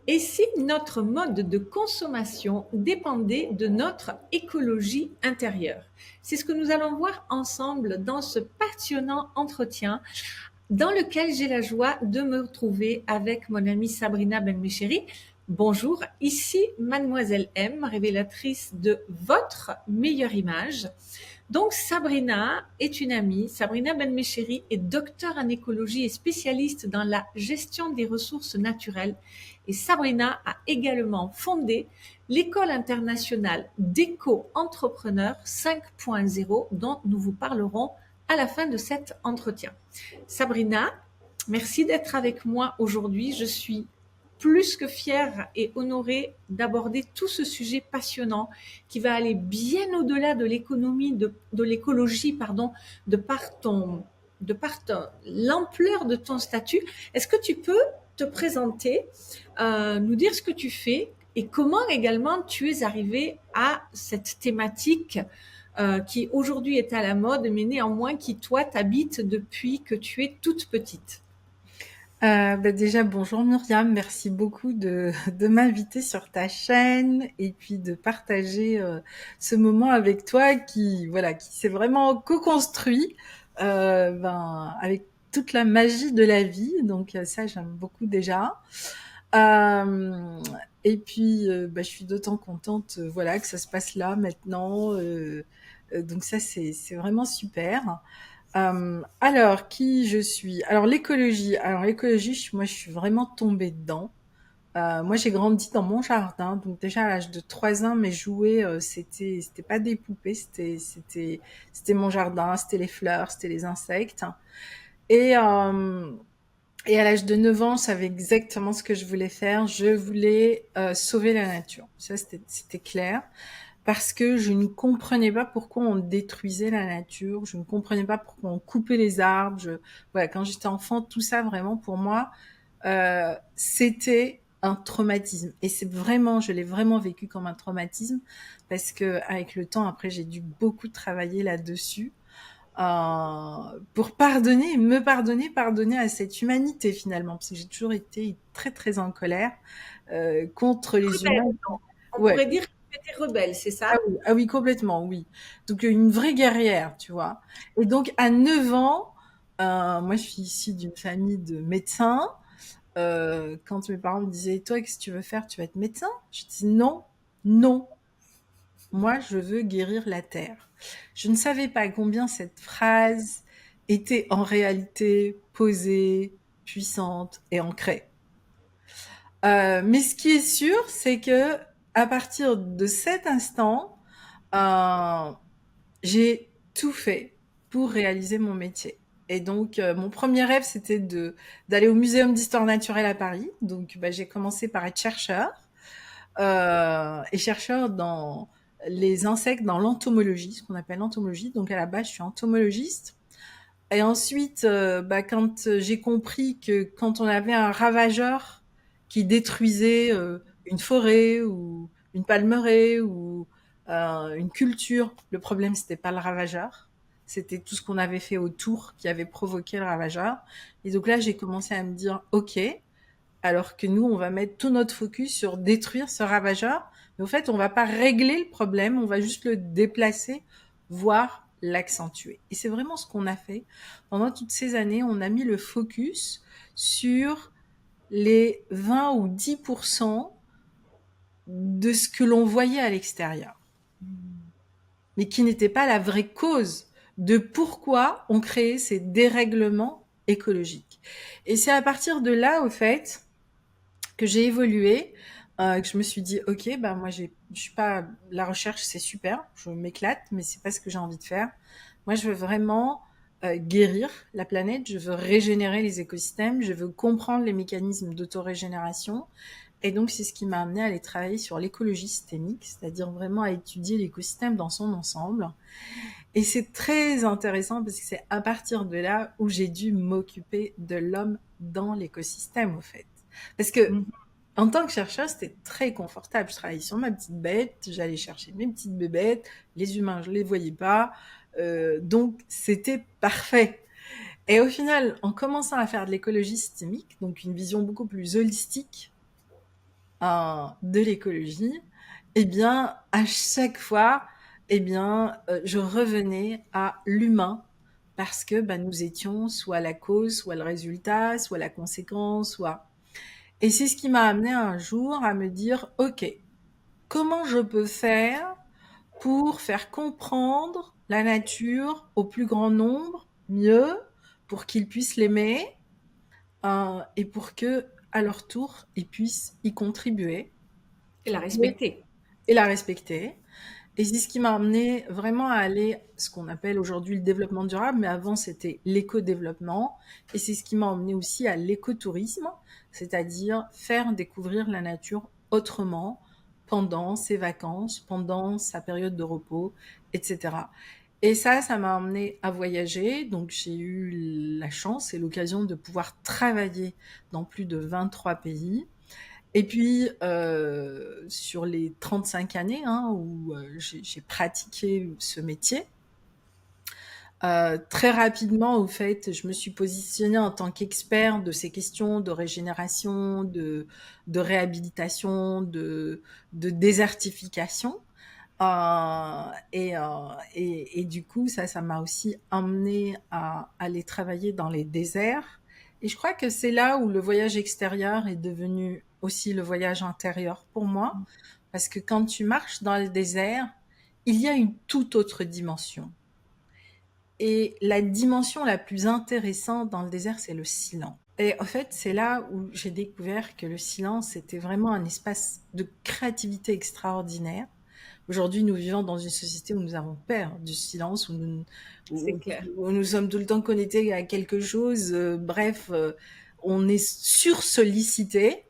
Et si notre mode de consommation dépendait de notre écologie intérieure? C'est ce que nous allons voir ensemble dans ce passionnant entretien dans lequel j'ai la joie de me retrouver avec mon amie Sabrina Benmecheri. Bonjour, ici Mademoiselle M, révélatrice de votre meilleure image. Donc Sabrina est une amie. Sabrina Benmecheri est docteur en écologie et spécialiste dans la gestion des ressources naturelles. Et Sabrina a également fondé l'école internationale d'éco-entrepreneurs 5.0 dont nous vous parlerons à la fin de cet entretien. Sabrina, merci d'être avec moi aujourd'hui. Je suis plus que fière et honorée d'aborder tout ce sujet passionnant qui va aller bien au-delà de l'économie, de l'écologie, pardon, de par ton, l'ampleur de ton statut. Est-ce que tu peux te présenter, nous dire ce que tu fais et comment également tu es arrivé à cette thématique qui aujourd'hui est à la mode, mais néanmoins qui, toi, t'habite depuis que tu es toute petite. Déjà, bonjour Myriam, merci beaucoup de m'inviter sur ta chaîne et puis de partager ce moment avec toi qui s'est vraiment co-construit avec toute la magie de la vie. Donc ça, j'aime beaucoup déjà. Euh, et puis, je suis d'autant contente, que ça se passe là maintenant. Donc ça, c'est vraiment super. Alors, qui je suis? Alors, l'écologie. Alors, l'écologie, moi, je suis vraiment tombée dedans. Moi, j'ai grandi dans mon jardin. Donc, déjà, à l'âge de 3 ans, mes jouets, c'était pas des poupées, c'était mon jardin, c'était les fleurs, c'était les insectes. Et, euh, et à l'âge de 9 ans, je savais exactement ce que je voulais faire. Je voulais sauver la nature. Ça, c'était clair parce que je ne comprenais pas pourquoi on détruisait la nature, je ne comprenais pas pourquoi on coupait les arbres. Voilà, quand j'étais enfant, tout ça vraiment pour moi, c'était un traumatisme. Et je l'ai vraiment vécu comme un traumatisme parce que avec le temps, après, j'ai dû beaucoup travailler là-dessus. Pour pardonner à cette humanité finalement, parce que j'ai toujours été très très en colère contre les Rebelle, humains. non. On Ouais, pourrait dire que tu étais rebelle, c'est ah ça? oui, ah oui, complètement, oui. Donc une vraie guerrière, tu vois. Et donc à 9 ans, moi je suis issue d'une famille de médecins. Quand mes parents me disaient, toi, qu'est-ce que tu veux faire? Tu vas être médecin? Je dis non, non. Moi, je veux guérir la terre. Je ne savais pas combien cette phrase était en réalité posée, puissante et ancrée. Mais ce qui est sûr, c'est que à partir de cet instant, euh, j'ai tout fait pour réaliser mon métier. Et donc, mon premier rêve, c'était d'aller au Muséum d'histoire naturelle à Paris. Donc, j'ai commencé par être chercheur et chercheur dans les insectes, dans l'entomologie, ce qu'on appelle l'entomologie. Donc, à la base, je suis entomologiste. Et ensuite, quand j'ai compris que quand on avait un ravageur qui détruisait une forêt ou une palmeraie ou une culture, le problème c'était pas le ravageur, c'était tout ce qu'on avait fait autour qui avait provoqué le ravageur. Et donc là, j'ai commencé à me dire, ok, alors que nous, on va mettre tout notre focus sur détruire ce ravageur, mais au fait, on va pas régler le problème, on va juste le déplacer, voire l'accentuer. Et c'est vraiment ce qu'on a fait. Pendant toutes ces années, on a mis le focus sur les 20 ou 10% de ce que l'on voyait à l'extérieur, mais qui n'était pas la vraie cause de pourquoi on créait ces dérèglements écologiques. Et c'est à partir de là, au fait, que j'ai évolué, que je me suis dit, ok, moi je suis pas, la recherche c'est super, je m'éclate, mais c'est pas ce que j'ai envie de faire. Moi, je veux vraiment guérir la planète, je veux régénérer les écosystèmes, je veux comprendre les mécanismes d'autorégénération. Et donc, c'est ce qui m'a amené à aller travailler sur l'écologie systémique, c'est-à-dire vraiment à étudier l'écosystème dans son ensemble. Et c'est très intéressant parce que c'est à partir de là où j'ai dû m'occuper de l'homme dans l'écosystème, au fait. Parce que Mhm. en tant que chercheuse, c'était très confortable. Je travaillais sur ma petite bête, j'allais chercher mes petites bébêtes, les humains, je les voyais pas. Donc, c'était parfait. Et au final, en commençant à faire de l'écologie systémique, donc une vision beaucoup plus holistique, de l'écologie, eh bien, à chaque fois, eh bien, je revenais à l'humain parce que bah, nous étions soit la cause, soit le résultat, soit la conséquence, soit... Et c'est ce qui m'a amené un jour à me dire, OK, comment je peux faire pour faire comprendre la nature au plus grand nombre, mieux, pour qu'ils puissent l'aimer, et pour que, à leur tour, ils puissent y contribuer Et la et respecter. la respecter. Et c'est ce qui m'a amené vraiment à aller ce qu'on appelle aujourd'hui le développement durable, mais avant c'était l'éco-développement. Et c'est ce qui m'a emmené aussi à l'écotourisme, c'est-à-dire faire découvrir la nature autrement pendant ses vacances, pendant sa période de repos, etc. Et ça m'a emmené à voyager. Donc j'ai eu la chance et l'occasion de pouvoir travailler dans plus de 23 pays. Et puis, sur les 35 années où j'ai pratiqué ce métier, très rapidement, au fait, je me suis positionnée en tant qu'expert de ces questions de régénération, de réhabilitation, de désertification. Et du coup, ça m'a aussi amené à aller travailler dans les déserts. Et je crois que c'est là où le voyage extérieur est devenu aussi le voyage intérieur pour moi. Parce que quand tu marches dans le désert, il y a une toute autre dimension. Et la dimension la plus intéressante dans le désert, c'est le silence. Et en fait, c'est là où j'ai découvert que le silence était vraiment un espace de créativité extraordinaire. Aujourd'hui, nous vivons dans une société où nous avons peur du silence, C'est clair. où nous sommes tout le temps connectés à quelque chose. Bref, on est sursollicité.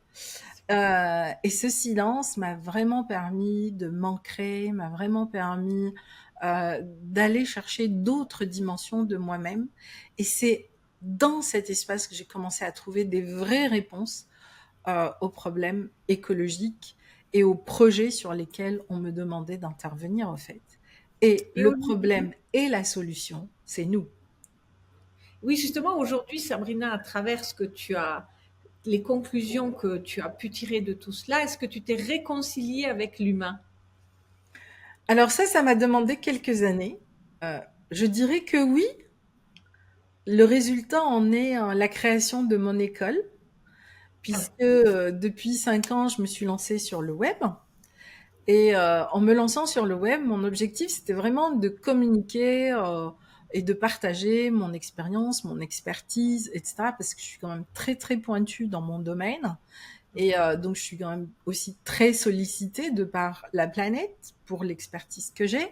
Et ce silence m'a vraiment permis de m'ancrer, m'a vraiment permis d'aller chercher d'autres dimensions de moi-même. Et c'est dans cet espace que j'ai commencé à trouver des vraies réponses aux problèmes écologiques et aux projets sur lesquels on me demandait d'intervenir, en fait. Et Et le aujourd'hui, problème et la solution, c'est nous. oui, justement, aujourd'hui, Sabrina, à travers ce que tu as, les conclusions que tu as pu tirer de tout cela, est-ce que tu t'es réconciliée avec l'humain? Alors ça m'a demandé quelques années. Je dirais que oui, le résultat en est la création de mon école, puisque depuis 5 ans, je me suis lancée sur le web. Et en me lançant sur le web, mon objectif, c'était vraiment de communiquer et de partager mon expérience, mon expertise, etc. Parce que je suis quand même très, très pointue dans mon domaine. Et donc, je suis quand même aussi très sollicitée de par la planète pour l'expertise que j'ai.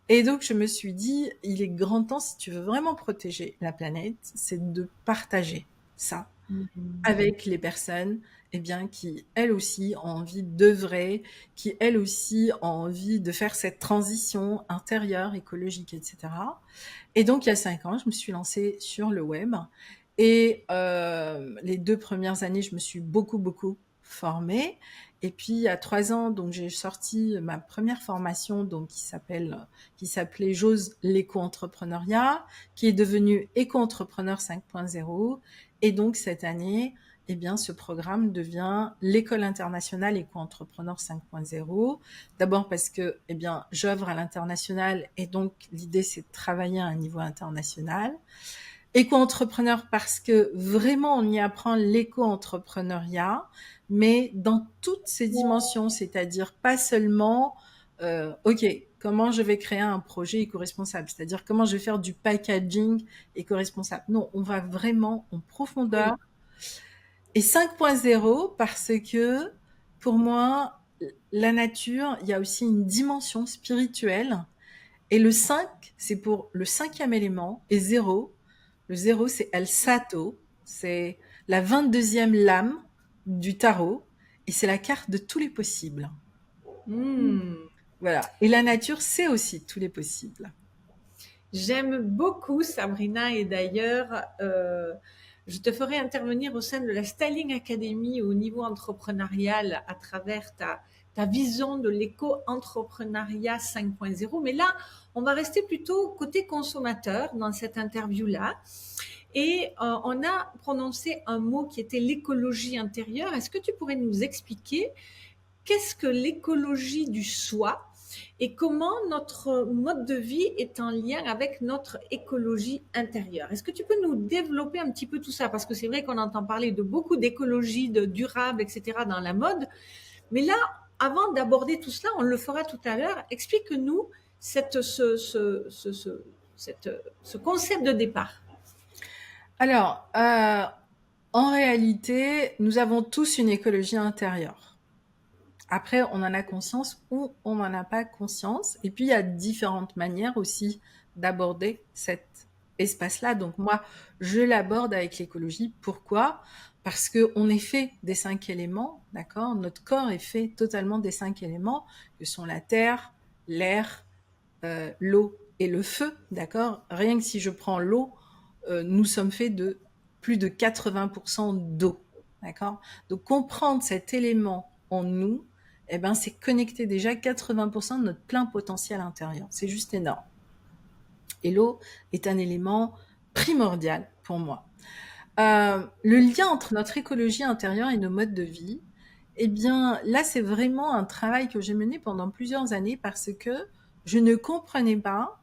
Et donc, je me suis dit, il est grand temps, si tu veux vraiment protéger la planète, c'est de partager ça Mhm. avec les personnes, eh bien, qui elles aussi ont envie d'œuvrer, qui elles aussi ont envie de faire cette transition intérieure, écologique, etc. Et donc, il y a 5 ans, je me suis lancée sur le web. Et les 2 premières années, je me suis beaucoup, beaucoup formée. Et puis, il y a 3 ans, donc j'ai sorti ma première formation, donc qui s'appelait J'ose l'éco-entrepreneuriat, qui est devenue Éco-entrepreneur 5.0. Et donc, cette année, eh bien, ce programme devient l'École internationale Éco-entrepreneur 5.0. D'abord parce que, eh bien, j'œuvre à l'international et donc l'idée, c'est de travailler à un niveau international. Éco-entrepreneur parce que vraiment, on y apprend l'éco-entrepreneuriat, mais dans toutes ses dimensions, c'est-à-dire pas seulement, OK, comment je vais créer un projet éco-responsable, c'est-à-dire comment je vais faire du packaging éco-responsable. Non, on va vraiment en profondeur. Oui. Et 5.0 parce que pour moi, la nature, il y a aussi une dimension spirituelle. Et le 5, c'est pour le cinquième élément. Et 0, le 0, c'est El Sato. C'est la 22e lame du tarot. Et c'est la carte de tous les possibles. Hmm. Voilà. Et la nature, c'est aussi tous les possibles. J'aime beaucoup Sabrina et d'ailleurs, je te ferai intervenir au sein de la Styling Academy au niveau entrepreneurial à travers ta vision de l'éco-entrepreneuriat 5.0. Mais là, on va rester plutôt côté consommateur dans cette interview-là. et on a prononcé un mot qui était l'écologie intérieure. Est-ce que tu pourrais nous expliquer qu'est-ce que l'écologie du soi et comment notre mode de vie est en lien avec notre écologie intérieure? Est-ce que tu peux nous développer un petit peu tout ça? Parce que c'est vrai qu'on entend parler de beaucoup d'écologie, de durable, etc. dans la mode. Mais là, avant d'aborder tout cela, on le fera tout à l'heure, explique-nous ce concept de départ. Alors, en réalité, nous avons tous une écologie intérieure. Après, on en a conscience ou on n'en a pas conscience. Et puis, il y a différentes manières aussi d'aborder cet espace-là. Donc moi, je l'aborde avec l'écologie. Pourquoi? Parce que on est fait des 5 éléments, d'accord? Notre corps est fait totalement des 5 éléments, que sont la terre, l'air, l'eau et le feu, d'accord? Rien que si je prends l'eau, nous sommes faits de plus de 80% d'eau, d'accord? Donc comprendre cet élément en nous, eh ben, c'est connecter déjà 80% de notre plein potentiel intérieur. C'est juste énorme. Et l'eau est un élément primordial pour moi. Le lien entre notre écologie intérieure et nos modes de vie, eh bien, là, c'est vraiment un travail que j'ai mené pendant plusieurs années parce que je ne comprenais pas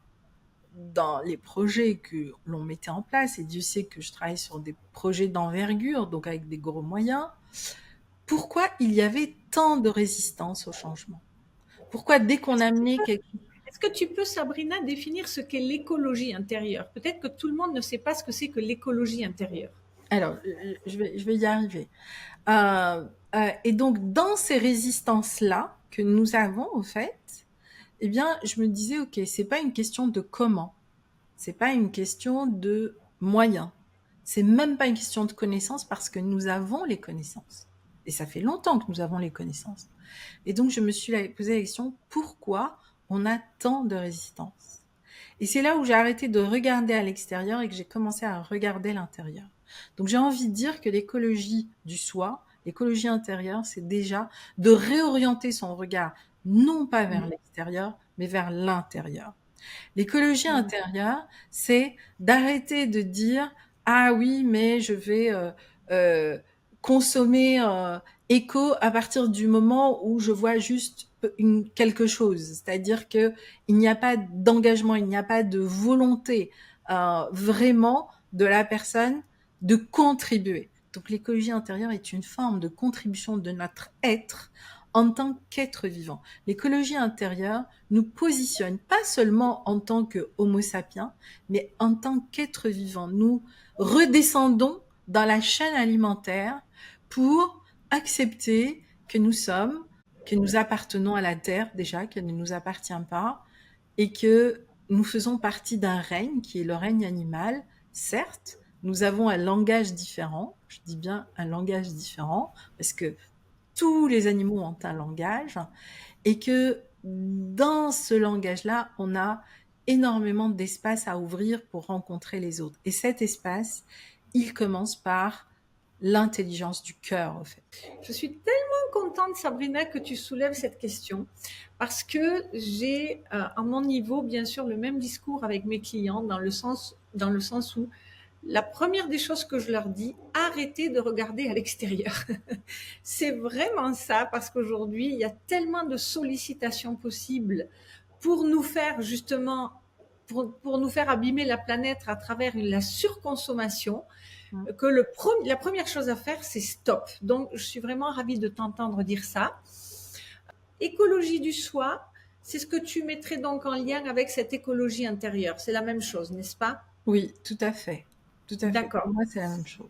dans les projets que l'on mettait en place, et Dieu sait que je travaille sur des projets d'envergure, donc avec des gros moyens, pourquoi il y avait tant de résistance au changement? Pourquoi dès qu'on amenait quelque... Est-ce que tu peux, Sabrina, définir ce qu'est l'écologie intérieure? Peut-être que tout le monde ne sait pas ce que c'est que l'écologie intérieure. Alors, je vais y arriver. Et donc, dans ces résistances-là que nous avons, au fait, eh bien, je me disais, ok, c'est pas une question de comment, c'est pas une question de moyens, c'est même pas une question de connaissances parce que nous avons les connaissances. Et ça fait longtemps que nous avons les connaissances. Et donc, je me suis posé la question, pourquoi on a tant de résistance? Et c'est là où j'ai arrêté de regarder à l'extérieur et que j'ai commencé à regarder l'intérieur. Donc, j'ai envie de dire que l'écologie du soi, l'écologie intérieure, c'est déjà de réorienter son regard, non pas vers l'extérieur, mais vers l'intérieur. L'écologie intérieure, c'est d'arrêter de dire ah oui, mais je vais euh, consommer éco à partir du moment où je vois juste quelque chose. C'est-à-dire que il n'y a pas d'engagement, il n'y a pas de volonté vraiment de la personne de contribuer. Donc l'écologie intérieure est une forme de contribution de notre être en tant qu'être vivant. L'écologie intérieure nous positionne pas seulement en tant que Homo sapiens, mais en tant qu'être vivant. Nous redescendons dans la chaîne alimentaire pour accepter que nous sommes, que nous appartenons à la terre déjà, qu'elle ne nous appartient pas, et que nous faisons partie d'un règne qui est le règne animal. Certes, nous avons un langage différent, je dis bien un langage différent, parce que tous les animaux ont un langage, et que dans ce langage-là, on a énormément d'espace à ouvrir pour rencontrer les autres. Et cet espace, il commence par l'intelligence du cœur, en fait. Je suis tellement contente, Sabrina, que tu soulèves cette question parce que j'ai, à mon niveau, bien sûr, le même discours avec mes clients dans le sens où la première des choses que je leur dis, arrêtez de regarder à l'extérieur. C'est vraiment ça parce qu'aujourd'hui, il y a tellement de sollicitations possibles pour nous faire justement, pour nous faire abîmer la planète à travers la surconsommation que la première chose à faire, c'est stop. Donc, je suis vraiment ravie de t'entendre dire ça. Écologie du soi, c'est ce que tu mettrais donc en lien avec cette écologie intérieure. C'est la même chose, n'est-ce pas? Oui, tout à fait. Tout à fait. D'accord. Pour moi, c'est la même chose.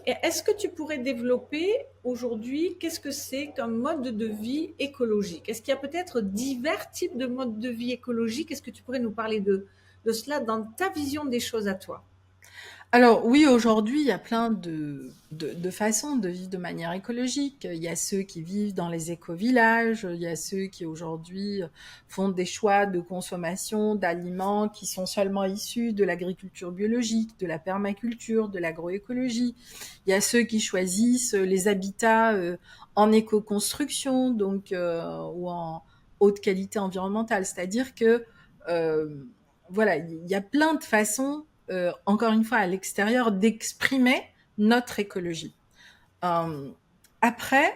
Et est-ce que tu pourrais développer aujourd'hui, qu'est-ce que c'est qu'un mode de vie écologique? Est-ce qu'il y a peut-être divers types de modes de vie écologiques? Est-ce que tu pourrais nous parler de cela dans ta vision des choses à toi? Alors oui, aujourd'hui, il y a plein de façons de vivre de manière écologique. Il y a ceux qui vivent dans les éco-villages, il y a ceux qui aujourd'hui font des choix de consommation d'aliments qui sont seulement issus de l'agriculture biologique, de la permaculture, de l'agroécologie. Il y a ceux qui choisissent les habitats en éco-construction, donc ou en haute qualité environnementale. C'est-à-dire que voilà, il y a plein de façons encore une fois, à l'extérieur, d'exprimer notre écologie. Euh, Après,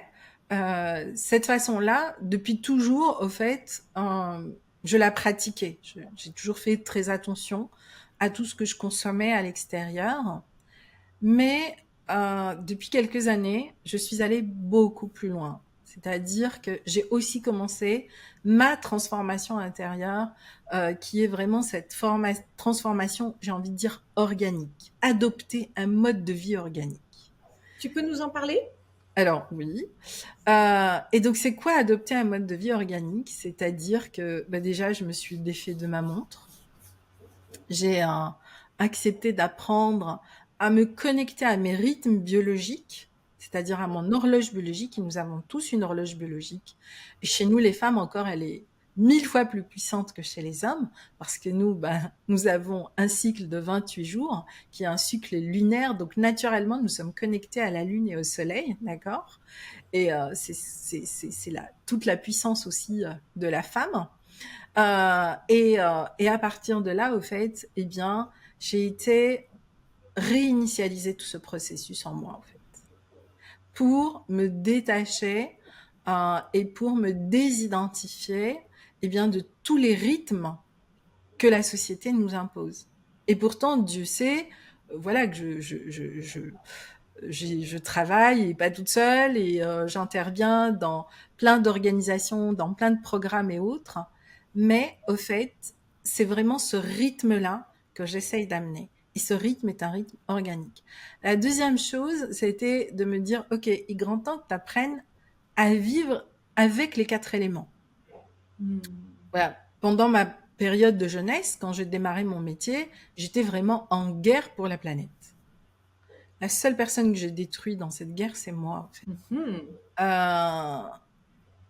cette façon-là, depuis toujours, au fait, je la pratiquais. J'ai toujours fait très attention à tout ce que je consommais à l'extérieur. Mais depuis quelques années, je suis allée beaucoup plus loin. C'est-à-dire que j'ai aussi commencé ma transformation intérieure, qui est vraiment cette transformation, j'ai envie de dire, organique. Adopter un mode de vie organique. Tu peux nous en parler? Alors oui. Et donc c'est quoi adopter un mode de vie organique? C'est-à-dire que bah, déjà, je me suis défait de ma montre. J'ai accepté d'apprendre à me connecter à mes rythmes biologiques, c'est-à-dire à mon horloge biologique. Et nous avons tous une horloge biologique. Et chez nous, les femmes, encore, elle est 1000 fois plus puissante que chez les hommes, parce que nous, ben, nous avons un cycle de 28 jours, qui est un cycle lunaire. Donc, naturellement, nous sommes connectés à la Lune et au Soleil, d'accord? Et c'est toute la puissance aussi de la femme. Et à partir de là, au fait, eh bien, j'ai été réinitialiser tout ce processus en moi, en fait, pour me détacher et pour me désidentifier, eh bien, de tous les rythmes que la société nous impose. Et pourtant, Dieu sait, voilà, que je travaille et pas toute seule et j'interviens dans plein d'organisations, dans plein de programmes et autres. Mais au fait, c'est vraiment ce rythme-là que j'essaye d'amener. Et ce rythme est un rythme organique. La deuxième chose, c'était de me dire, OK, il est grand temps que tu apprennes à vivre avec les 4 éléments. Voilà. Pendant ma période de jeunesse, quand j'ai démarré mon métier, j'étais vraiment en guerre pour la planète. La seule personne que j'ai détruite dans cette guerre, c'est moi. En fait. Euh,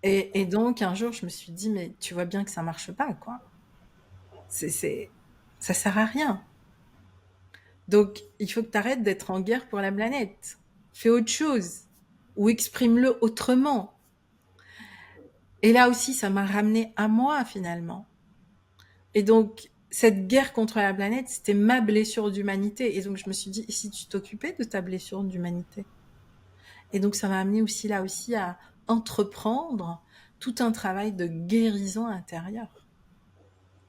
et donc, un jour, je me suis dit, mais tu vois bien que ça marche pas, quoi. Ça sert à rien. Donc, il faut que tu arrêtes d'être en guerre pour la planète. Fais autre chose. Ou exprime-le autrement. Et là aussi, ça m'a ramené à moi, finalement. Et donc, cette guerre contre la planète, c'était ma blessure d'humanité. Et donc, je me suis dit, et si tu t'occupais de ta blessure d'humanité? Et donc, ça m'a amené aussi là aussi à entreprendre tout un travail de guérison intérieure.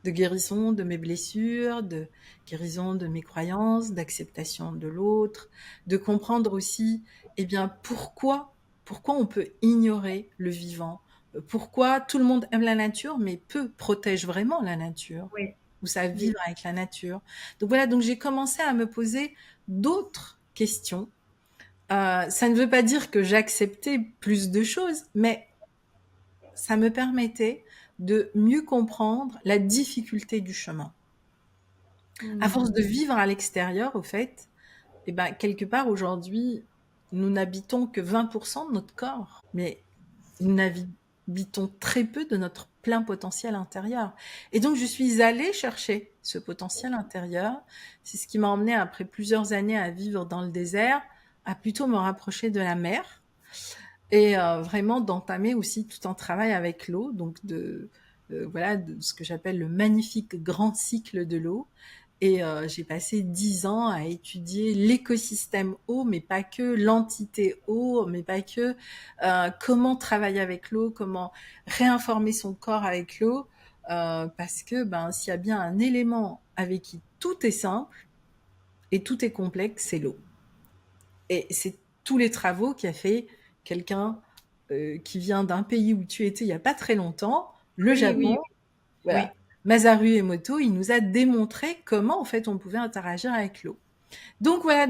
De guérison de mes blessures, de guérison de mes croyances, d'acceptation de l'autre, de comprendre aussi, eh bien, pourquoi on peut ignorer le vivant, pourquoi tout le monde aime la nature, mais peu protège vraiment la nature, Oui. ou ça vivre avec la nature. Donc voilà, donc j'ai commencé à me poser d'autres questions. Ça ne veut pas dire que j'acceptais plus de choses, mais ça me permettait de mieux comprendre la difficulté du chemin. À force de vivre à l'extérieur, au fait, eh ben, quelque part aujourd'hui, nous n'habitons que 20% de notre corps, mais nous habitons très peu de notre plein potentiel intérieur. Et donc, je suis allée chercher ce potentiel intérieur. C'est ce qui m'a emmené, après plusieurs années à vivre dans le désert, à plutôt me rapprocher de la mer et vraiment d'entamer aussi tout un travail avec l'eau, donc voilà, de ce que j'appelle le magnifique grand cycle de l'eau. Et j'ai passé 10 ans à étudier l'écosystème eau, mais pas que, l'entité eau, mais pas que, comment travailler avec l'eau, comment réinformer son corps avec l'eau, parce que ben, s'il y a bien un élément avec qui tout est simple et tout est complexe, c'est l'eau. Et c'est tous les travaux qu'a fait quelqu'un qui vient d'un pays où tu étais il n'y a pas très longtemps, le Oui, Japon. oui, oui. Voilà. Masaru Emoto, il nous a démontré comment en fait on pouvait interagir avec l'eau. Donc voilà,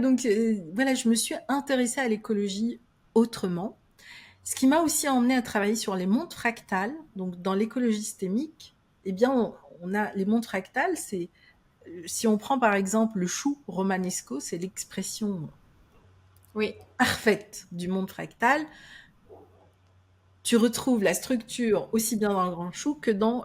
voilà, je me suis intéressée à l'écologie autrement. Ce qui m'a aussi emmené à travailler sur les montres fractales. Donc dans l'écologie systémique, eh bien on a les montres fractales, c'est si on prend par exemple le chou romanesco, c'est l'expression Oui. parfaite du monde fractal. Tu retrouves la structure aussi bien dans le grand chou que dans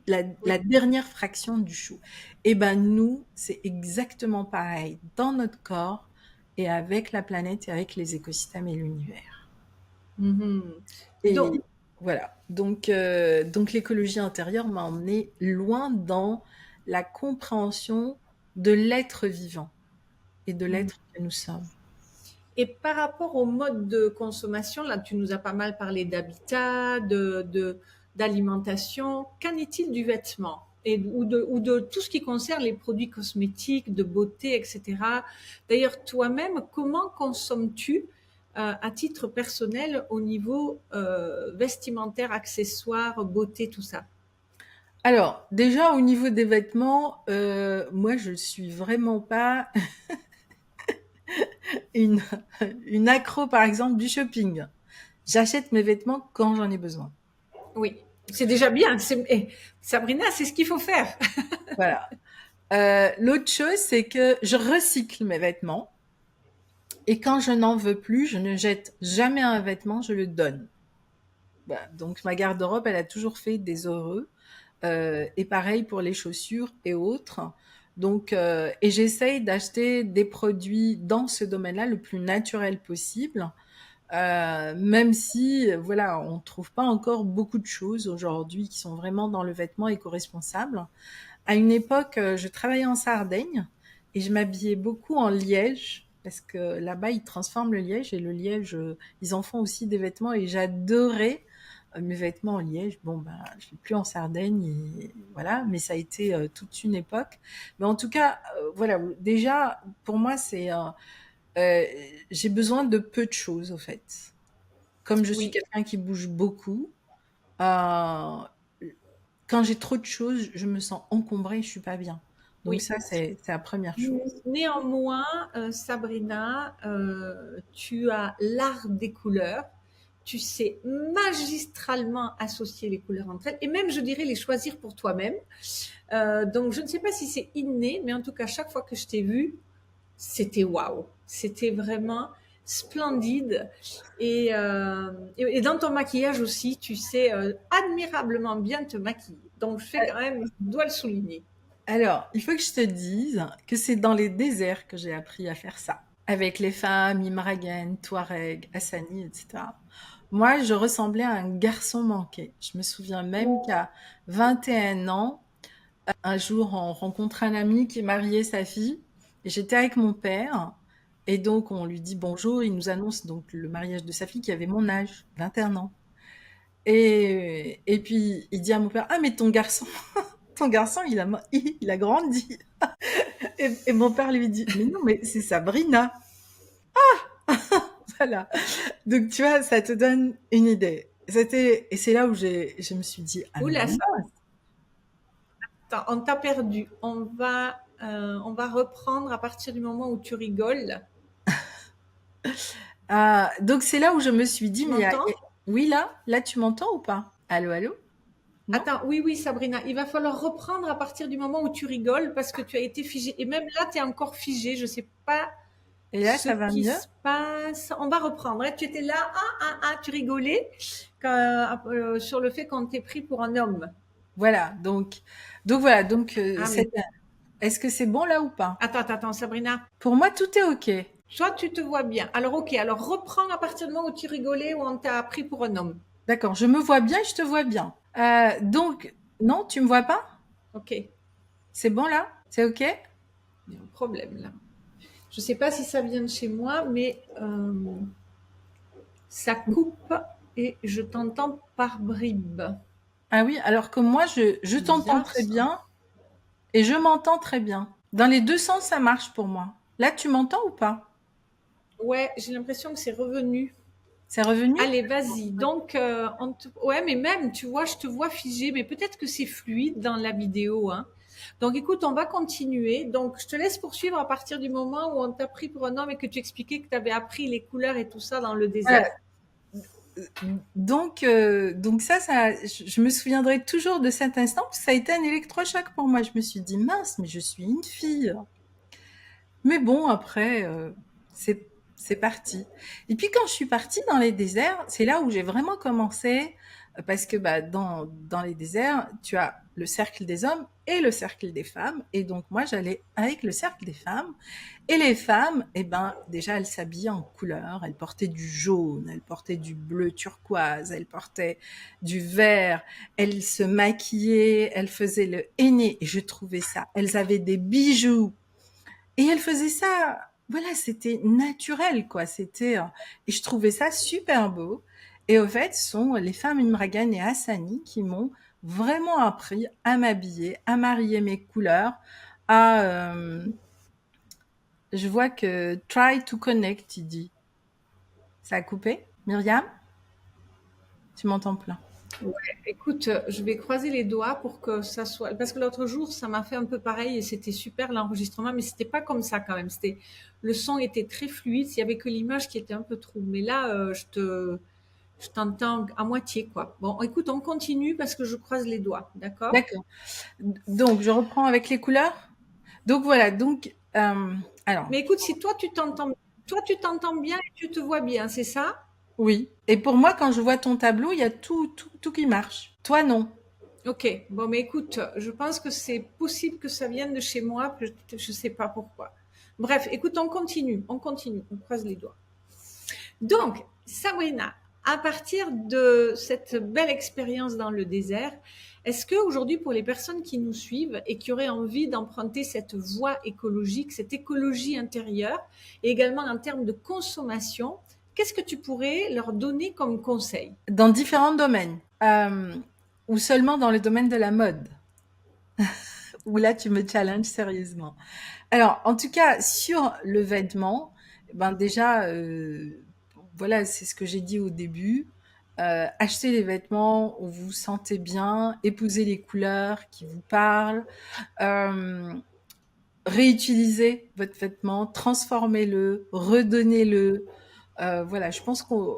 la dernière fraction du chou. Et ben nous, c'est exactement pareil dans notre corps et avec la planète et avec les écosystèmes et l'univers. Donc, Et voilà. Donc l'écologie intérieure m'a emmené loin dans la compréhension de l'être vivant et de Mm. l'être que nous sommes. Et par rapport au mode de consommation, là, tu nous as pas mal parlé d'habitat, d'alimentation. Qu'en est-il du vêtement ou de tout ce qui concerne les produits cosmétiques, de beauté, etc. D'ailleurs, toi-même, comment consommes-tu à titre personnel au niveau vestimentaire, accessoires, beauté, tout ça? Alors, déjà au niveau des vêtements, moi je suis vraiment pas une une accro, par exemple, du shopping. J'achète mes vêtements quand j'en ai besoin. Oui, c'est déjà bien. Sabrina, c'est ce qu'il faut faire. Voilà. L'autre chose, c'est que je recycle mes vêtements et quand je n'en veux plus, je ne jette jamais un vêtement, je le donne. Bah, donc ma garde-robe, elle a toujours fait des heureux. Et pareil pour les chaussures et autres. Donc, et j'essaye d'acheter des produits dans ce domaine-là le plus naturel possible. Même si, voilà, on trouve pas encore beaucoup de choses aujourd'hui qui sont vraiment dans le vêtement éco-responsable. À une époque, je travaillais en Sardaigne et je m'habillais beaucoup en liège parce que là-bas, ils transforment le liège et le liège, ils en font aussi des vêtements et j'adorais mes vêtements en liège. Bon, ben, je suis plus en Sardaigne et voilà, mais ça a été toute une époque. Mais en tout cas, voilà, déjà, pour moi, euh, j'ai besoin de peu de choses, au fait. Comme je suis Oui. quelqu'un qui bouge beaucoup, euh, quand j'ai trop de choses, je me sens encombrée, je suis pas bien. Donc Oui. ça, c'est la première chose. Néanmoins, Sabrina, tu as l'art des couleurs. Tu sais magistralement associer les couleurs entre elles et même, je dirais, les choisir pour toi-même. Donc, je ne sais pas si c'est inné, mais en tout cas, chaque fois que je t'ai vue, c'était waouh. C'était vraiment splendide. Et dans ton maquillage aussi, tu sais admirablement bien te maquiller. Donc, je fais quand même, je dois le souligner. Alors, il faut que je te dise que c'est dans les déserts que j'ai appris à faire ça. Avec les femmes Imragen, Touareg, Hassani, etc. Moi, je ressemblais à un garçon manqué. Je me souviens même qu'à 21 ans, un jour, on rencontre un ami qui mariait sa fille. Et j'étais avec mon père. Et donc, on lui dit bonjour. Il nous annonce donc le mariage de sa fille qui avait mon âge, 21 ans. Et puis, il dit à mon père, ah, mais ton garçon, il a grandi. Et mon père lui dit, mais non, mais c'est Sabrina. Voilà. Donc, tu vois, ça te donne une idée. Et c'est là où je me suis dit, ah, mais Oula, non. attends, on t'a perdu. On va reprendre à partir du moment où tu rigoles. Ah, donc, c'est là où je me suis dit, Tu m'entends? oui, là, tu m'entends ou pas? Allô, allô? Non? Attends, oui, oui, Sabrina, il va falloir reprendre à partir du moment où tu rigoles parce que tu as été figée. Et même là, tu es encore figée. Je ne sais pas Et là, ce ça va qui mieux? se passe. On va reprendre. Tu étais là, tu rigolais sur le fait qu'on t'ait pris pour un homme. Voilà. Donc voilà. Donc, Ah, mais est-ce que c'est bon là ou pas? attends, Sabrina. Pour moi, tout est OK. Toi, tu te vois bien. Alors, ok, alors reprends à partir du moment où tu rigolais, où on t'a pris pour un homme. D'accord. Je me vois bien et je te vois bien. Donc, non, tu me vois pas? Ok, C'est bon là? C'est OK? il y a un problème là. Je ne sais pas si ça vient de chez moi, mais ça coupe et je t'entends par bribes. Ah oui, alors que moi, je C'est t'entends bizarre très ça. bien et je m'entends très bien. Dans les deux sens, ça marche pour moi. Là, tu m'entends ou pas? Ouais, j'ai l'impression que c'est revenu. C'est revenu? Allez, vas-y. Donc, ouais, mais même, tu vois, je te vois figé, mais peut-être que c'est fluide dans la vidéo, hein. Donc, écoute, on va continuer. Donc, je te laisse poursuivre à partir du moment où on t'a pris pour un homme et que tu expliquais que tu avais appris les couleurs et tout ça dans le Voilà. désert. Donc je me souviendrai toujours de cet instant, parce que ça a été un électrochoc pour moi. Je me suis dit, mince, mais je suis une fille. Mais bon, après, c'est parti. Et puis quand je suis partie dans les déserts, c'est là où j'ai vraiment commencé, parce que bah, dans les déserts, tu as le cercle des hommes et le cercle des femmes. Et donc moi, j'allais avec le cercle des femmes. Et les femmes, eh ben, déjà, elles s'habillaient en couleur. Elles portaient du jaune, elles portaient du bleu turquoise, elles portaient du vert. Elles se maquillaient, elles faisaient le henné. Et je trouvais ça. Elles avaient des bijoux. Et elle faisait ça, voilà, c'était naturel, quoi. Et je trouvais ça super beau. Et au fait, ce sont les femmes Imragan et Hassani qui m'ont vraiment appris à m'habiller, à marier mes couleurs, à, je vois que try to connect, il dit. Ça a coupé? Myriam? Tu m'entends plein. Ouais, écoute, je vais croiser les doigts pour que ça soit. Parce que l'autre jour, ça m'a fait un peu pareil et c'était super l'enregistrement, mais c'était pas comme ça quand même. Le son était très fluide. Il y avait que l'image qui était un peu trouble. Mais là, je t'entends à moitié, quoi. Bon, écoute, on continue parce que je croise les doigts, d'accord? D'accord. Donc, je reprends avec les couleurs. Donc, voilà. Donc, alors, Mais écoute, si toi tu t'entends bien et tu te vois bien, c'est ça? oui. Et pour moi, quand je vois ton tableau, il y a tout qui marche. Toi, non. Ok. Bon, mais écoute, je pense que c'est possible que ça vienne de chez moi, je sais pas pourquoi. Bref, écoute, on continue, on croise les doigts. Donc, Sabrina, à partir de cette belle expérience dans le désert, est-ce que aujourd'hui, pour les personnes qui nous suivent et qui auraient envie d'emprunter cette voie écologique, cette écologie intérieure, et également en termes de consommation, qu'est-ce que tu pourrais leur donner comme conseil? Dans différents domaines. Ou seulement dans le domaine de la mode. Où là, tu me challenges sérieusement. Alors, en tout cas, sur le vêtement, ben déjà, voilà, c'est ce que j'ai dit au début. Achetez les vêtements où vous vous sentez bien, épousez les couleurs qui vous parlent, euh, réutilisez votre vêtement, transformez-le, redonnez-le. Voilà, je pense qu'on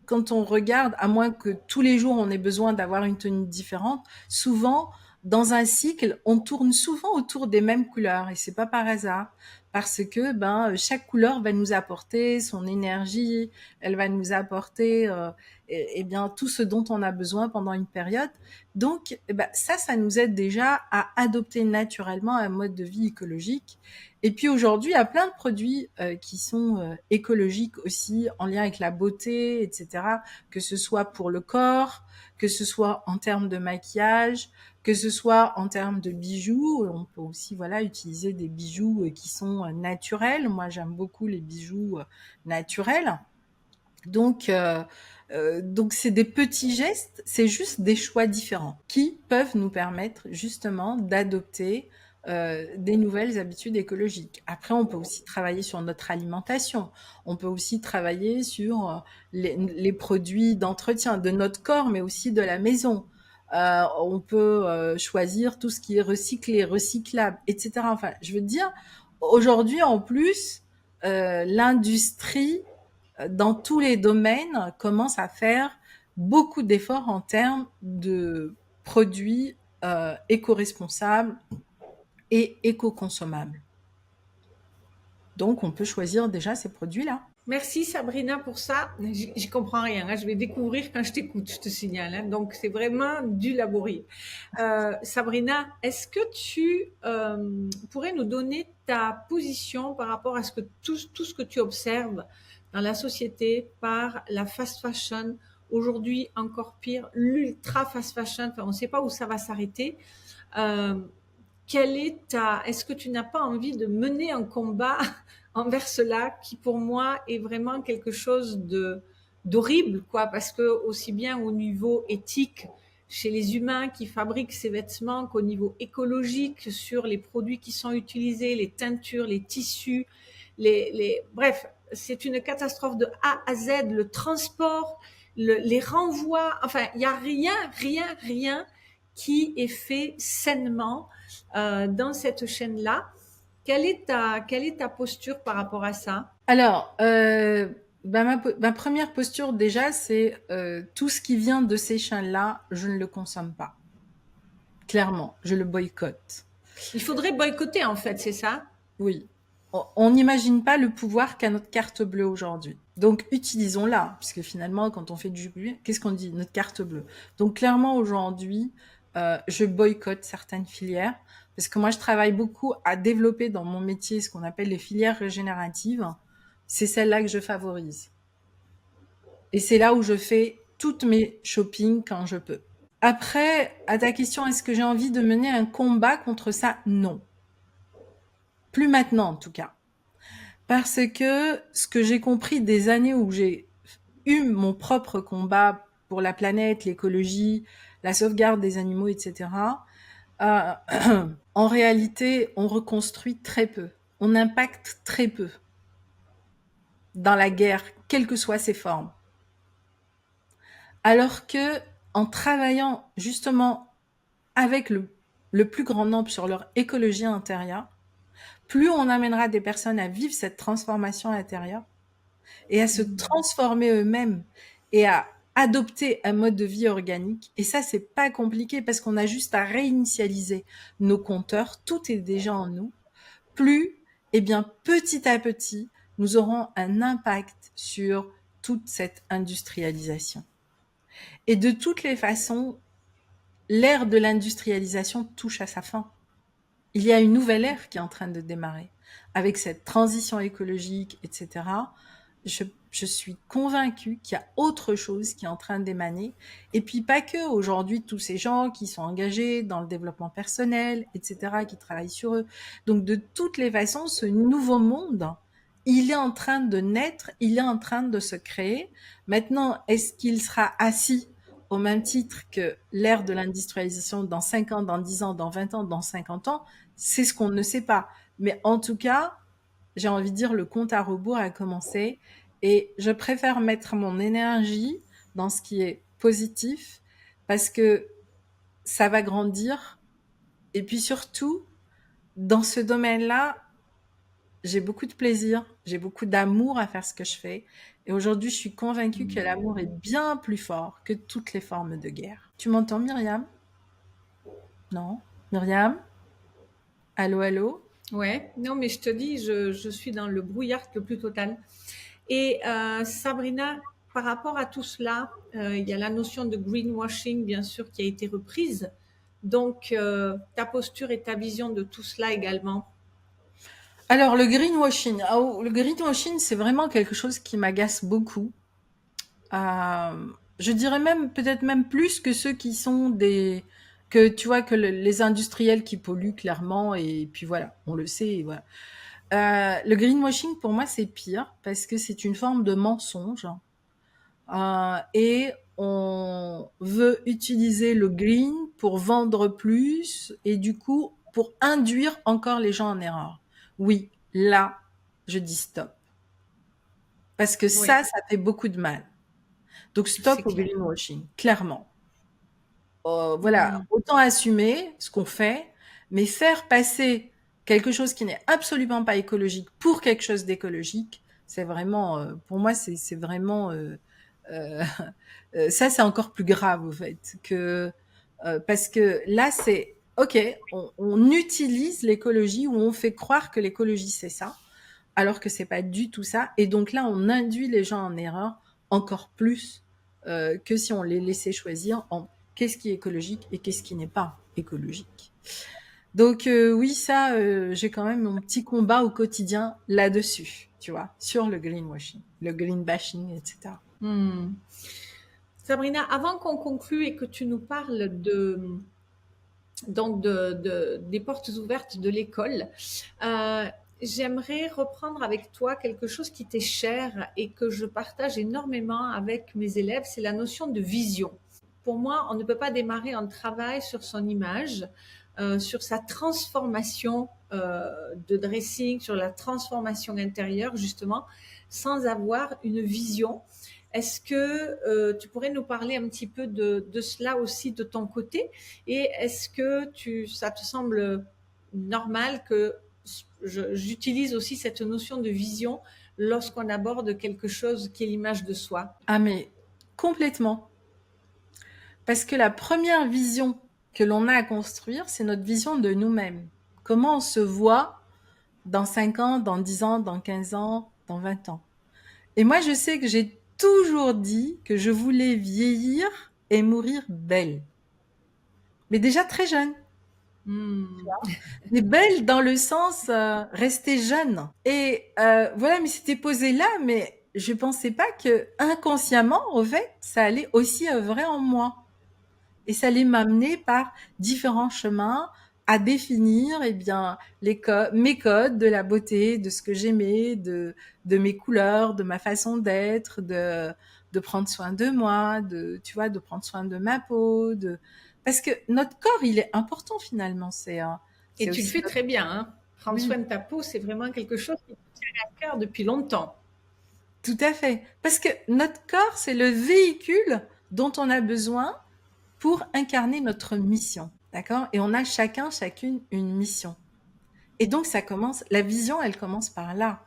quand on regarde, à moins que tous les jours on ait besoin d'avoir une tenue différente, souvent dans un cycle, on tourne souvent autour des mêmes couleurs et c'est pas par hasard parce que chaque couleur va nous apporter son énergie, elle va nous apporter bien tout ce dont on a besoin pendant une période. Donc ça nous aide déjà à adopter naturellement un mode de vie écologique. Et puis aujourd'hui, il y a plein de produits qui sont écologiques aussi, en lien avec la beauté, etc. Que ce soit pour le corps, que ce soit en termes de maquillage, que ce soit en termes de bijoux. On peut aussi voilà utiliser des bijoux qui sont naturels. Moi, j'aime beaucoup les bijoux naturels. Donc c'est des petits gestes, c'est juste des choix différents qui peuvent nous permettre justement d'adopter des nouvelles habitudes écologiques. Après, on peut aussi travailler sur notre alimentation. On peut aussi travailler sur les produits d'entretien de notre corps, mais aussi de la maison. On peut choisir tout ce qui est recyclé, recyclable, etc. Enfin, je veux dire, aujourd'hui en plus, l'industrie dans tous les domaines, commence à faire beaucoup d'efforts en termes de produits éco-responsables et éco-consommables. Donc, on peut choisir déjà ces produits-là. Merci Sabrina pour ça. J'y comprends rien, hein. Je vais découvrir quand je t'écoute, je te signale, hein. Donc c'est vraiment du laborieux. Sabrina, est-ce que tu pourrais nous donner ta position par rapport à tout ce que tu observes dans la société par la fast fashion, aujourd'hui encore pire, l'ultra fast fashion, enfin, on ne sait pas où ça va s'arrêter. Euh, Est-ce que tu n'as pas envie de mener un combat envers cela qui pour moi est vraiment quelque chose d'horrible, quoi, parce que aussi bien au niveau éthique chez les humains qui fabriquent ces vêtements qu'au niveau écologique sur les produits qui sont utilisés, les teintures, les tissus, bref, c'est une catastrophe de A à Z, le transport, les renvois, enfin, il n'y a rien qui est fait sainement dans cette chaîne-là. Quelle est ta posture par rapport à ça? Alors, ma première posture déjà, c'est tout ce qui vient de ces chaînes-là, je ne le consomme pas. Clairement, je le boycotte. Il faudrait boycotter en fait, c'est ça? Oui. On n'imagine pas le pouvoir qu'a notre carte bleue aujourd'hui. Donc, utilisons-la, puisque finalement, quand on fait du jus, qu'est-ce qu'on dit? Notre carte bleue. Donc, clairement, aujourd'hui, je boycotte certaines filières, parce que moi, je travaille beaucoup à développer dans mon métier ce qu'on appelle les filières régénératives. C'est celle-là que je favorise. Et c'est là où je fais toutes mes shoppings quand je peux. Après, à ta question, est-ce que j'ai envie de mener un combat contre ça? Non. Plus maintenant, en tout cas. Parce que ce que j'ai compris des années où j'ai eu mon propre combat pour la planète, l'écologie, la sauvegarde des animaux, etc., euh, en réalité, on reconstruit très peu. On impacte très peu dans la guerre, quelles que soient ses formes. Alors que en travaillant justement avec le plus grand nombre sur leur écologie intérieure, plus on amènera des personnes à vivre cette transformation intérieure et à se transformer eux-mêmes et à adopter un mode de vie organique. Et ça, c'est pas compliqué parce qu'on a juste à réinitialiser nos compteurs. Tout est déjà en nous. Plus, eh bien, petit à petit, nous aurons un impact sur toute cette industrialisation. Et de toutes les façons, l'ère de l'industrialisation touche à sa fin. Il y a une nouvelle ère qui est en train de démarrer. Avec cette transition écologique, etc., je suis convaincue qu'il y a autre chose qui est en train d'émaner. Et puis pas que aujourd'hui, tous ces gens qui sont engagés dans le développement personnel, etc., qui travaillent sur eux. Donc de toutes les façons, ce nouveau monde, il est en train de naître, il est en train de se créer. Maintenant, est-ce qu'il sera assis au même titre que l'ère de l'industrialisation dans 5 ans, dans 10 ans, dans 20 ans, dans 50 ans? C'est ce qu'on ne sait pas. Mais en tout cas, j'ai envie de dire, le compte à rebours a commencé et je préfère mettre mon énergie dans ce qui est positif parce que ça va grandir. Et puis surtout, dans ce domaine-là, j'ai beaucoup de plaisir, j'ai beaucoup d'amour à faire ce que je fais. Et aujourd'hui, je suis convaincue que l'amour est bien plus fort que toutes les formes de guerre. Tu m'entends, Myriam? Non? Myriam? Allô, allô? Ouais, non, mais je te dis, je suis dans le brouillard le plus total. Et Sabrina, par rapport à tout cela, il y a la notion de greenwashing, bien sûr, qui a été reprise. Donc, ta posture et ta vision de tout cela également. Alors, le greenwashing, c'est vraiment quelque chose qui m'agace beaucoup. Je dirais même, peut-être même plus que ceux qui sont que tu vois, que les industriels qui polluent clairement, et puis voilà, on le sait, et voilà. Le greenwashing, pour moi, c'est pire parce que c'est une forme de mensonge. Et on veut utiliser le green pour vendre plus et du coup, pour induire encore les gens en erreur. Oui, là, je dis stop. Parce que Oui, ça fait beaucoup de mal. Donc c'est stop au clair. greenwashing, clairement. Voilà, Hmm. autant assumer ce qu'on fait, mais faire passer quelque chose qui n'est absolument pas écologique pour quelque chose d'écologique, c'est vraiment, pour moi, c'est vraiment, euh, ça, c'est encore plus grave, au fait, parce que là, c'est, ok, on utilise l'écologie ou on fait croire que l'écologie, c'est ça, alors que c'est pas du tout ça. Et donc là, on induit les gens en erreur encore plus que si on les laissait choisir en qu'est-ce qui est écologique et qu'est-ce qui n'est pas écologique. Donc oui, ça, j'ai quand même mon petit combat au quotidien là-dessus, tu vois, sur le greenwashing, le green bashing, etc. Hmm. Sabrina, avant qu'on conclue et que tu nous parles des portes ouvertes de l'école, euh, j'aimerais reprendre avec toi quelque chose qui t'est cher et que je partage énormément avec mes élèves, c'est la notion de vision. Pour moi, on ne peut pas démarrer un travail sur son image, sur sa transformation de dressing, sur la transformation intérieure, justement, sans avoir une vision. Est-ce que tu pourrais nous parler un petit peu de cela aussi de ton côté? Et est-ce que ça te semble normal que j'utilise aussi cette notion de vision lorsqu'on aborde quelque chose qui est l'image de soi? Ah mais complètement. Parce que la première vision que l'on a à construire, c'est notre vision de nous-mêmes. Comment on se voit dans 5 ans, dans 10 ans, dans 15 ans, dans 20 ans. Et moi, je sais que j'ai toujours dit que je voulais vieillir et mourir belle. Mais déjà très jeune. Hmm. Mais belle dans le sens rester jeune. Et voilà, mais c'était posé là, mais je pensais pas que inconsciemment, au fait, ça allait aussi œuvrer en moi. Et ça allait m'amener par différents chemins à définir eh bien mes codes de la beauté, de ce que j'aimais, de mes couleurs, de ma façon d'être, de prendre soin de moi, tu vois, de prendre soin de ma peau, parce que notre corps, il est important finalement. Et C'est tu le aussi fais très bien, hein. Prendre oui, soin de ta peau, c'est vraiment quelque chose qui te tient à cœur depuis longtemps. tout à fait. Parce que notre corps, c'est le véhicule dont on a besoin pour incarner notre mission. D'accord? Et on a chacune une mission. Et donc, la vision, elle commence par là.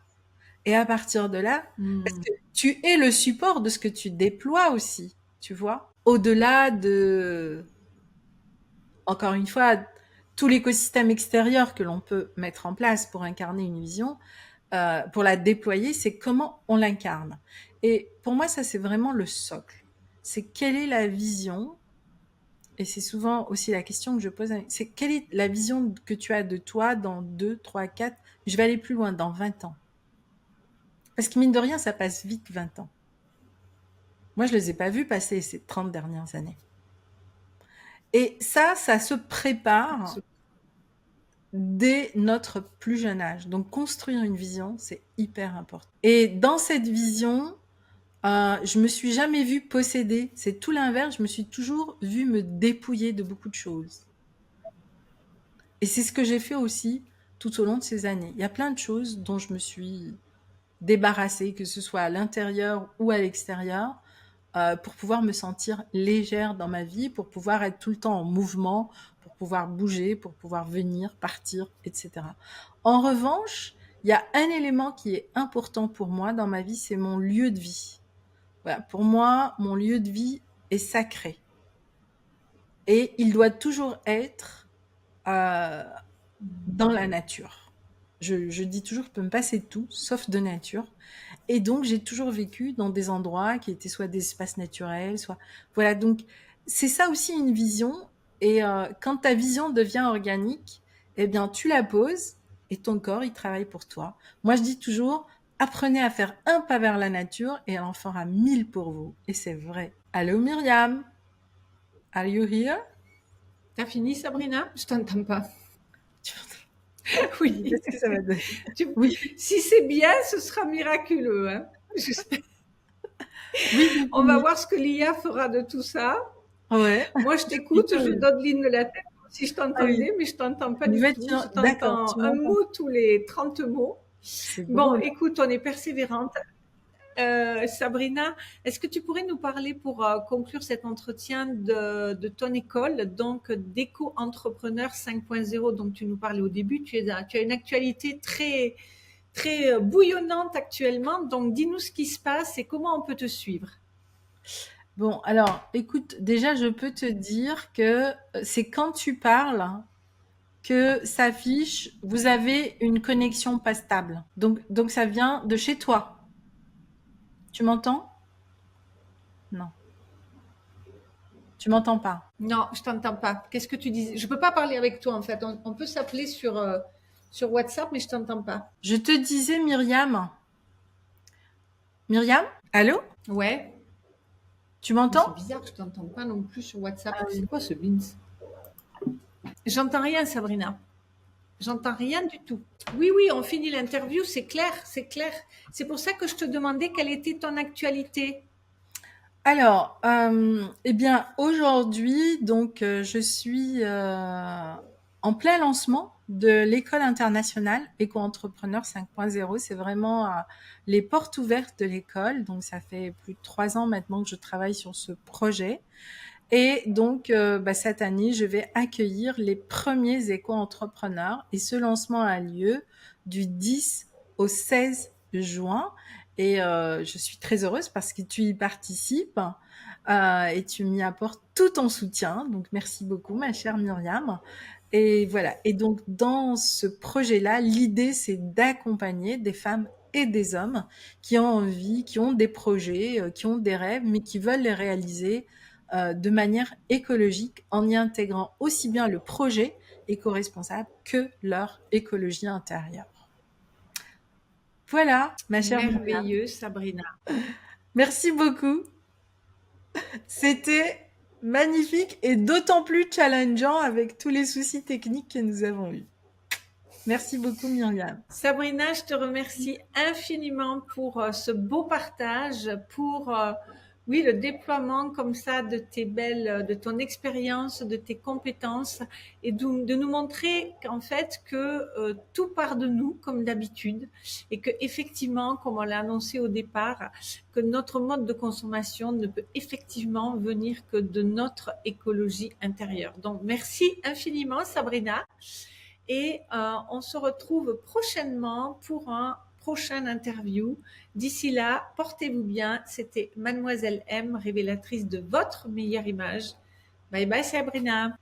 Et à partir de là, parce Hmm. que tu es le support de ce que tu déploies aussi, tu vois? Au-delà encore une fois, tout l'écosystème extérieur que l'on peut mettre en place pour incarner une vision, pour la déployer, c'est comment on l'incarne. Et pour moi, ça, c'est vraiment le socle. C'est quelle est la vision, et c'est souvent aussi la question que je pose, c'est quelle est la vision que tu as de toi dans 2, 3, 4, je vais aller plus loin, dans 20 ans. Parce que mine de rien, ça passe vite 20 ans. Moi, je les ai pas vus passer ces 30 dernières années. Et ça se prépare dès notre plus jeune âge. Donc, construire une vision, c'est hyper important. Et dans cette vision, je me suis jamais vue posséder. C'est tout l'inverse. Je me suis toujours vue me dépouiller de beaucoup de choses. Et c'est ce que j'ai fait aussi tout au long de ces années. Il y a plein de choses dont je me suis débarrassée, que ce soit à l'intérieur ou à l'extérieur, pour pouvoir me sentir légère dans ma vie, pour pouvoir être tout le temps en mouvement, pour pouvoir bouger, pour pouvoir venir, partir, etc. En revanche, il y a un élément qui est important pour moi dans ma vie, c'est mon lieu de vie. Voilà, pour moi, mon lieu de vie est sacré. Et il doit toujours être euh, dans la nature. Je dis toujours, je peux me passer de tout, sauf de nature. Et donc, j'ai toujours vécu dans des endroits qui étaient soit des espaces naturels, soit... Voilà, donc c'est ça aussi une vision. Et quand ta vision devient organique, eh bien, tu la poses et ton corps, il travaille pour toi. Moi, je dis toujours, apprenez à faire un pas vers la nature et elle en fera 1000 pour vous. Et c'est vrai. Allô, Myriam? Are you here? T'as fini, Sabrina? Je t'entends pas. Tu Oui. Qu'est-ce que ça va donner? Tu- Oui, Si c'est bien, ce sera miraculeux, hein. oui, j'ai On va fini. voir ce que l'IA fera de tout ça. Ouais. Moi, je t'écoute, je donne ligne de la tête comme si je Ah oui. t'entendais, mais je t'entends pas du Mais tout. Je d'accord, t'entends tu un m'entends. mot tous les 30 mots. C'est Bon, drôle. écoute, on est persévérante. Sabrina, est-ce que tu pourrais nous parler pour conclure cet entretien de ton école, donc d'éco-entrepreneur 5.0 dont tu nous parlais au début. Tu as une actualité très, très bouillonnante actuellement, donc dis-nous ce qui se passe et comment on peut te suivre. Bon, alors, écoute, déjà, je peux te dire que c'est quand tu parles que s'affiche, vous avez une connexion pas stable. Donc ça vient de chez toi. Tu m'entends? Non, tu m'entends pas. Non, je t'entends pas. Qu'est-ce que tu dis? Je peux pas parler avec toi en fait. On peut s'appeler sur WhatsApp, mais je t'entends pas. Je te disais, Myriam. Myriam? Allô? Ouais, Tu mais c'est m'entends? bizarre, je t'entends pas non plus sur WhatsApp. Ah C'est oui. quoi ce bins? J'entends rien, Sabrina. J'entends rien du tout. Oui, oui, on finit l'interview, c'est clair, c'est clair. C'est pour ça que je te demandais quelle était ton actualité. Alors, eh bien, aujourd'hui, donc, je suis en plein lancement de l'école internationale Éco-entrepreneur 5.0. C'est vraiment les portes ouvertes de l'école. Donc, ça fait plus de 3 ans maintenant que je travaille sur ce projet. Et donc, cette année, je vais accueillir les premiers éco-entrepreneurs. Et ce lancement a lieu du 10 au 16 juin. Et je suis très heureuse parce que tu y participes et tu m'y apportes tout ton soutien. Donc, merci beaucoup, ma chère Myriam. Et voilà. Et donc, dans ce projet-là, l'idée, c'est d'accompagner des femmes et des hommes qui ont envie, qui ont des projets, qui ont des rêves, mais qui veulent les réaliser de manière écologique en y intégrant aussi bien le projet éco-responsable que leur écologie intérieure. Voilà, ma chère Myriam. Merveilleux, Sabrina. Merci beaucoup. C'était Magnifique et d'autant plus challengeant avec tous les soucis techniques que nous avons eus. Merci beaucoup Myriam. Sabrina, je te remercie infiniment pour ce beau partage, pour oui, le déploiement comme ça de ton expérience, de tes compétences et de nous montrer qu'en fait que tout part de nous comme d'habitude et que effectivement, comme on l'a annoncé au départ, que notre mode de consommation ne peut effectivement venir que de notre écologie intérieure. Donc merci infiniment Sabrina. Et on se retrouve prochainement pour un prochain interview. D'ici là, portez-vous bien. C'était Mademoiselle M, révélatrice de votre meilleure image. Bye bye Sabrina.